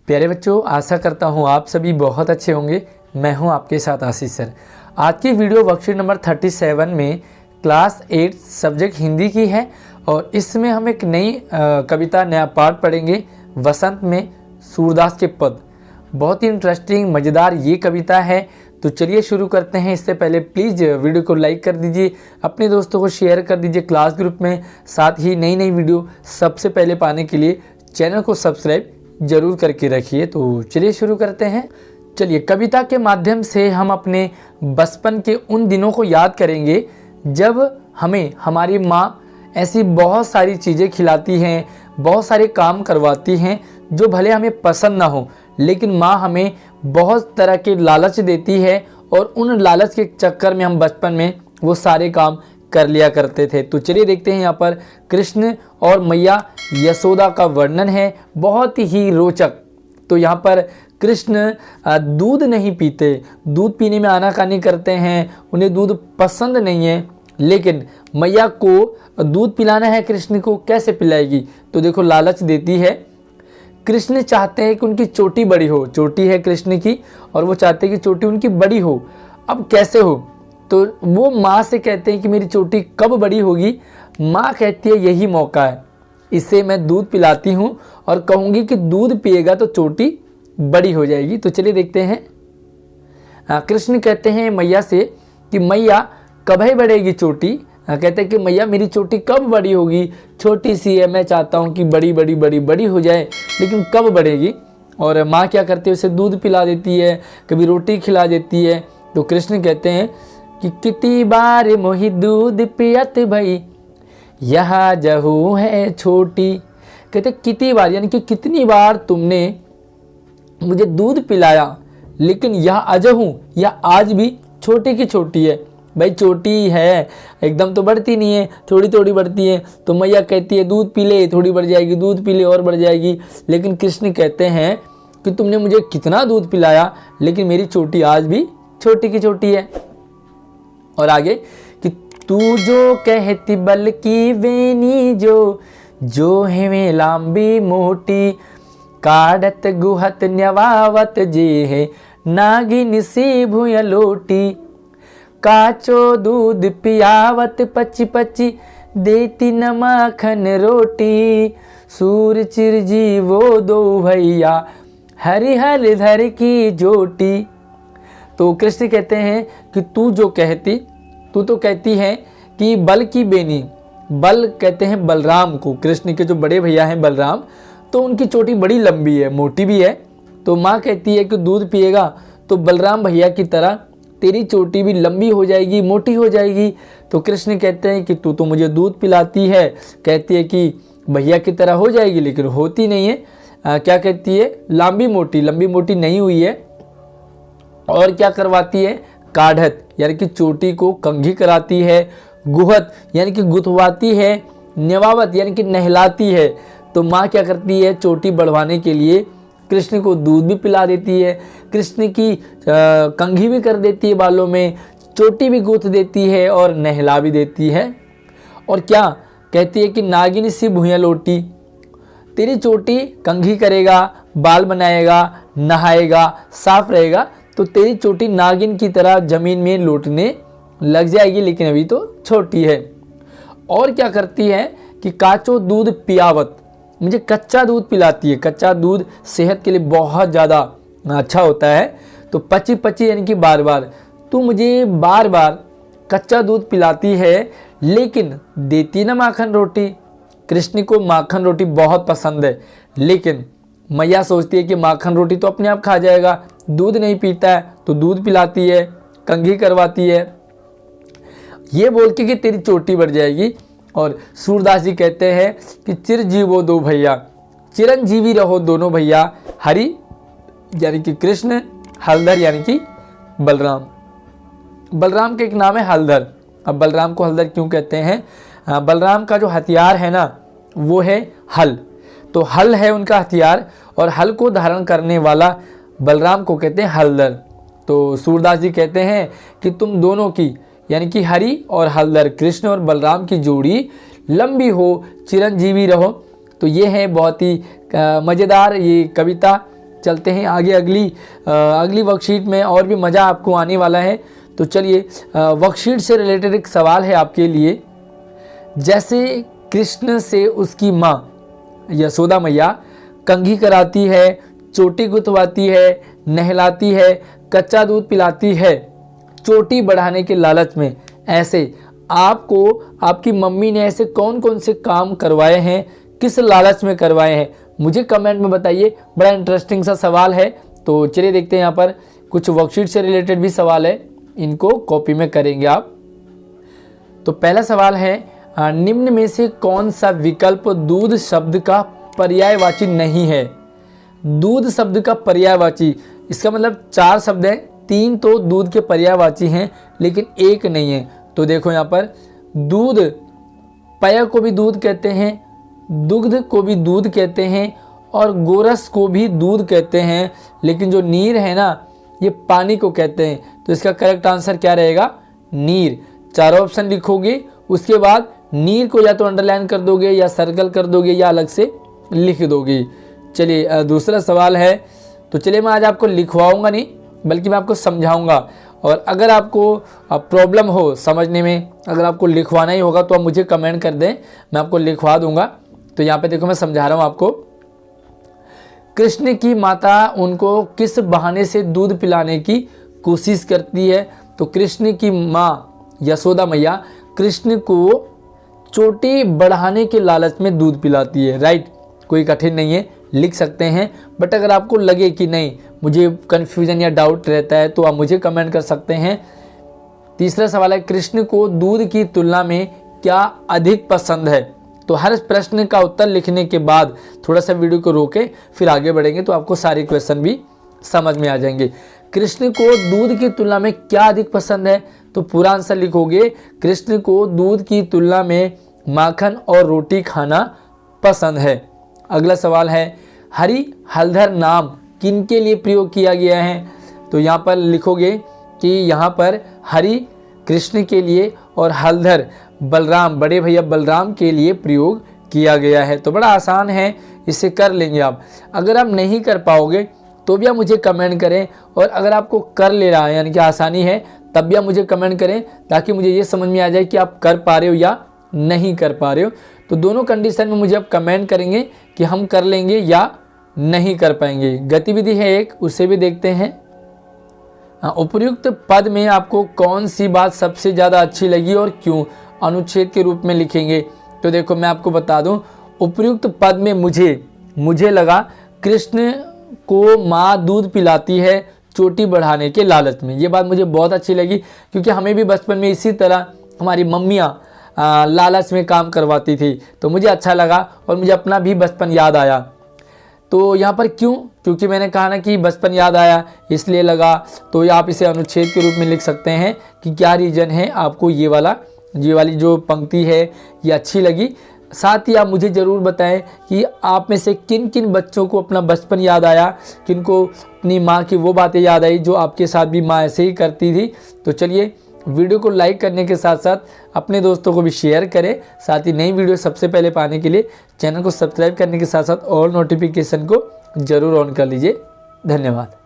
प्यारे बच्चों, आशा करता हूँ आप सभी बहुत अच्छे होंगे। मैं हूँ आपके साथ आशीष सर। आज की वीडियो वर्कशीट नंबर 37 में क्लास 8 सब्जेक्ट हिंदी की है और इसमें हम एक नई कविता, नया पार्ट पढ़ेंगे। वसंत में सूरदास के पद। बहुत ही इंटरेस्टिंग, मज़ेदार ये कविता है। तो चलिए शुरू करते हैं। इससे पहले प्लीज़ वीडियो को लाइक कर दीजिए, अपने दोस्तों को शेयर कर दीजिए क्लास ग्रुप में। साथ ही नई नई वीडियो सबसे पहले पाने के लिए चैनल को सब्सक्राइब जरूर करके रखिए। तो चलिए शुरू करते हैं। चलिए, कविता के माध्यम से हम अपने बचपन के उन दिनों को याद करेंगे जब हमें हमारी माँ ऐसी बहुत सारी चीज़ें खिलाती हैं, बहुत सारे काम करवाती हैं जो भले हमें पसंद ना हो, लेकिन माँ हमें बहुत तरह के लालच देती है और उन लालच के चक्कर में हम बचपन में वो सारे काम कर लिया करते थे। तो चलिए देखते हैं। यहाँ पर कृष्ण और मैया यशोदा का वर्णन है, बहुत ही रोचक। तो यहाँ पर कृष्ण दूध नहीं पीते, दूध पीने में आनाकानी करते हैं, उन्हें दूध पसंद नहीं है, लेकिन मैया को दूध पिलाना है। कृष्ण को कैसे पिलाएगी? तो देखो, लालच देती है। कृष्ण चाहते हैं कि उनकी चोटी बड़ी हो, चोटी है कृष्ण की और वो चाहते हैं कि चोटी उनकी बड़ी हो। अब कैसे हो? तो वो माँ से कहते हैं कि मेरी चोटी कब बड़ी होगी? माँ कहती है यही मौका है, इसे मैं दूध पिलाती हूँ और कहूँगी कि दूध पिएगा तो चोटी बड़ी हो जाएगी। तो चलिए देखते हैं। कृष्ण कहते हैं मैया से कि मैया कब है बढ़ेगी चोटी? कहते हैं कि मैया मेरी चोटी कब बड़ी होगी? छोटी सी है, मैं चाहता हूँ कि बड़ी बड़ी बड़ी बड़ी हो जाए, लेकिन कब बढ़ेगी? और माँ क्या करती है, उसे दूध पिला देती है, कभी रोटी खिला देती है। तो कृष्ण कहते हैं कि कितनी बार मोहि दूध पियत भई, यहाँ जहू है छोटी। कहते कितनी बार, यानी कि कितनी बार तुमने मुझे दूध पिलाया, लेकिन यह अजहू, यह आज भी छोटी की छोटी है। भाई चोटी है, एकदम तो बढ़ती नहीं है, थोड़ी थोड़ी बढ़ती है। तो मैया कहती है दूध पी ले, थोड़ी बढ़ जाएगी, दूध पी ले और बढ़ जाएगी। लेकिन कृष्ण कहते हैं कि तुमने मुझे कितना दूध पिलाया, लेकिन मेरी चोटी आज भी छोटी की छोटी है। और आगे कि तू जो कहती बल की वेनी जो है वे लांबी मोटी, काढ़त गुहत न्यवावत जे है नागिन सी भूय लोटी, काचो दूध पियावत पची पची, देती न माखन रोटी, सूर चिरजी वो दो भैया, हरिहर धर की जोटी। तो कृष्ण कहते हैं कि तू जो कहती, तू तो कहती है कि बल की बेनी, बल कहते हैं बलराम को, कृष्ण के जो बड़े भैया हैं बलराम, तो उनकी चोटी बड़ी लंबी है, मोटी भी है। तो माँ कहती है कि दूध पिएगा तो बलराम भैया की तरह तेरी चोटी भी लंबी हो जाएगी, मोटी हो जाएगी। तो कृष्ण कहते हैं कि तू तो मुझे दूध पिलाती है, कहती है कि भैया की तरह हो जाएगी, लेकिन होती नहीं है। क्या कहती है? लंबी मोटी नहीं हुई है। और क्या करवाती है? काढ़त, यानी कि चोटी को कंघी कराती है, गुहत यानी कि गुथवाती है, नेवावत यानी कि नहलाती है। तो माँ क्या करती है? चोटी बढ़वाने के लिए कृष्ण को दूध भी पिला देती है, कृष्ण की कंघी भी कर देती है बालों में, चोटी भी गूंथ देती है और नहला भी देती है। और क्या कहती है कि नागिन सी भुइयाँ लोटी, तेरी चोटी कंघी करेगा, बाल बनाएगा, नहाएगा, साफ रहेगा, तो तेरी चोटी नागिन की तरह जमीन में लौटने लग जाएगी, लेकिन अभी तो छोटी है। और क्या करती है कि काचो दूध पियावत, मुझे कच्चा दूध पिलाती है। कच्चा दूध सेहत के लिए बहुत ज़्यादा अच्छा होता है। तो पची पची यानी कि बार बार, तू मुझे बार बार कच्चा दूध पिलाती है, लेकिन देती ना माखन रोटी। कृष्ण को माखन रोटी बहुत पसंद है, लेकिन मैया सोचती है कि माखन रोटी तो अपने आप खा जाएगा, दूध नहीं पीता है, तो दूध पिलाती है, कंघी करवाती है, ये बोल के कि तेरी चोटी बढ़ जाएगी। और सूरदास जी कहते हैं कि चिरजीवो दो भैया, चिरंजीवी रहो दोनों भैया, हरि यानी कि कृष्ण, हलधर यानी कि बलराम। बलराम का एक नाम है हलधर। अब बलराम को हलधर क्यों कहते हैं? बलराम का जो हथियार है ना, वो है हल। तो हल है उनका हथियार, और हल को धारण करने वाला बलराम को कहते हैं हलधर। तो सूरदास जी कहते हैं कि तुम दोनों की, यानी कि हरि और हलधर, कृष्ण और बलराम की जोड़ी लंबी हो, चिरंजीवी रहो। तो ये है बहुत ही मज़ेदार ये कविता, चलते हैं आगे अगली वर्कशीट में, और भी मज़ा आपको आने वाला है। तो चलिए वर्कशीट से रिलेटेड एक सवाल है आपके लिए। जैसे कृष्ण से उसकी माँ यशोदा मैया कंघी कराती है, चोटी गुथवाती है, नहलाती है, कच्चा दूध पिलाती है चोटी बढ़ाने के लालच में, ऐसे आपको आपकी मम्मी ने ऐसे कौन कौन से काम करवाए हैं, किस लालच में करवाए हैं, मुझे कमेंट में बताइए। बड़ा इंटरेस्टिंग सा सवाल है। तो चलिए देखते हैं, यहाँ पर कुछ वर्कशीट से रिलेटेड भी सवाल है, इनको कॉपी में करेंगे आप। तो पहला सवाल है, निम्न में से कौन सा विकल्प दूध शब्द का पर्यायवाची नहीं है। दूध शब्द का पर्यायवाची, इसका मतलब 4 शब्द हैं, 3 तो दूध के पर्यायवाची हैं लेकिन एक नहीं है। तो देखो यहाँ पर दूध, पय को भी दूध कहते हैं, दुग्ध को भी दूध कहते हैं और गोरस को भी दूध कहते हैं, लेकिन जो नीर है ना ये पानी को कहते हैं। तो इसका करेक्ट आंसर क्या रहेगा, नीर। 4 ऑप्शन लिखोगे, उसके बाद नीर को या तो अंडरलाइन कर दोगे या सर्कल कर दोगे या अलग से लिख दोगे। चलिए दूसरा सवाल है। तो चलिए मैं आज आपको लिखवाऊंगा नहीं बल्कि मैं आपको समझाऊंगा, और अगर आपको प्रॉब्लम हो समझने में, अगर आपको लिखवाना ही होगा तो आप मुझे कमेंट कर दें, मैं आपको लिखवा दूंगा। तो यहाँ पे देखो मैं समझा रहा हूँ आपको। कृष्ण की माता उनको किस बहाने से दूध पिलाने की कोशिश करती है। तो कृष्ण की माँ यशोदा मैया कृष्ण को चोटी बढ़ाने के लालच में दूध पिलाती है। राइट, कोई कठिन नहीं है, लिख सकते हैं। बट अगर आपको लगे कि नहीं मुझे कन्फ्यूजन या डाउट रहता है तो आप मुझे कमेंट कर सकते हैं। तीसरा सवाल है, कृष्ण को दूध की तुलना में क्या अधिक पसंद है। तो हर प्रश्न का उत्तर लिखने के बाद थोड़ा सा वीडियो को रोके फिर आगे बढ़ेंगे तो आपको सारे क्वेश्चन भी समझ में आ जाएंगे। कृष्ण को दूध की तुलना में क्या अधिक पसंद है, तो पूरा आंसर लिखोगे, कृष्ण को दूध की तुलना में माखन और रोटी खाना पसंद है। अगला सवाल है, हरि हलधर नाम किनके लिए प्रयोग किया गया है। तो यहाँ पर लिखोगे कि यहाँ पर हरि कृष्ण के लिए और हलधर बलराम, बड़े भैया बलराम के लिए प्रयोग किया गया है। तो बड़ा आसान है, इसे कर लेंगे आप। अगर आप नहीं कर पाओगे तो भी आप मुझे कमेंट करें, और अगर आपको कर ले रहा है यानी कि आसानी है तब भी आप मुझे कमेंट करें, ताकि मुझे ये समझ में आ जाए कि आप कर पा रहे हो या नहीं कर पा रहे हो। तो दोनों कंडीशन में मुझे आप कमेंट करेंगे कि हम कर लेंगे या नहीं कर पाएंगे। गतिविधि है एक, उसे भी देखते हैं। उपयुक्त पद में आपको कौन सी बात सबसे ज़्यादा अच्छी लगी और क्यों, अनुच्छेद के रूप में लिखेंगे। तो देखो मैं आपको बता दूं, उपयुक्त पद में मुझे लगा कृष्ण को माँ दूध पिलाती है चोटी बढ़ाने के लालच में। ये बात मुझे बहुत अच्छी लगी, क्योंकि हमें भी बचपन में इसी तरह हमारी मम्मियाँ लालच में काम करवाती थी, तो मुझे अच्छा लगा और मुझे अपना भी बचपन याद आया। तो यहाँ पर क्यों, क्योंकि मैंने कहा ना कि बचपन याद आया इसलिए लगा। तो आप इसे अनुच्छेद के रूप में लिख सकते हैं कि क्या रीज़न है आपको ये वाली जो पंक्ति है ये अच्छी लगी। साथ ही आप मुझे ज़रूर बताएं कि आप में से किन किन बच्चों को अपना बचपन याद आया, किन को अपनी माँ की वो बातें याद आई जो आपके साथ भी माँ ऐसे ही करती थी। तो चलिए वीडियो को लाइक करने के साथ साथ अपने दोस्तों को भी शेयर करें। साथ ही नई वीडियो सबसे पहले पाने के लिए चैनल को सब्सक्राइब करने के साथ साथ ऑल नोटिफिकेशन को ज़रूर ऑन कर लीजिए। धन्यवाद।